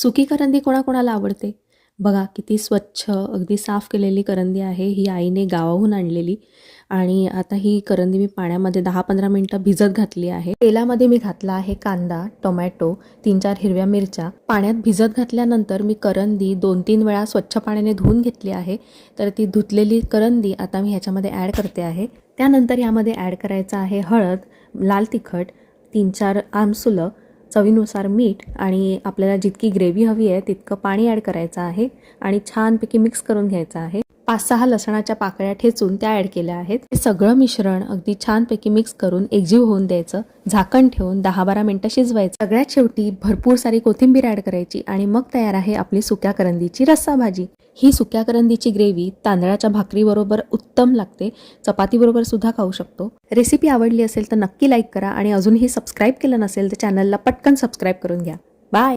सुकी करंदी कोणाकोणाला आवडते? बघा किती स्वच्छ, अगदी साफ केलेली करंदी आहे. ही आईने गावाहून आणलेली आणि आता ही करंदी मी पाण्यामध्ये 10-15 मिनिटं भिजत घातली आहे. तेलामध्ये मी घातला आहे कांदा, टोमॅटो, 3-4 हिरव्या मिरच्या. पाण्यात भिजत घातल्यानंतर मी करंदी 2-3 वेळा स्वच्छ पाण्याने धुवून घेतली आहे. तर ती धुतलेली करंदी आता मी ह्याच्यामध्ये ॲड करते आहे. त्यानंतर यामध्ये ॲड करायचं आहे हळद, लाल तिखट, 3-4 आमसुलं, चवीनुसार मीठ आणि आपल्याला जितकी ग्रेव्ही हवी आहे तितकं पाणी ॲड करायचं आहे आणि छानपैकी मिक्स करून घ्यायचं आहे. 5-6 लसणाच्या पाकळ्या ठेचून त्या ॲड केल्या आहेत. हे सगळं मिश्रण अगदी छानपैकी मिक्स करून एकजीव होऊन द्यायचं. झाकण ठेवून 10-12 मिनिटं शिजवायचं. सगळ्यात शेवटी भरपूर सारी कोथिंबीर ॲड करायची आणि मग तयार आहे आपली सुक्या करंदीची रस्सा भाजी. ही सुक्या करंदीची ग्रेव्ही तांदळाच्या भाकरीबरोबर उत्तम लागते. चपातीबरोबर सुद्धा खाऊ शकतो. रेसिपी आवडली असेल तर नक्की लाईक करा आणि अजूनही सबस्क्राईब केलं नसेल तर चॅनलला पटकन सबस्क्राईब करून घ्या. बाय.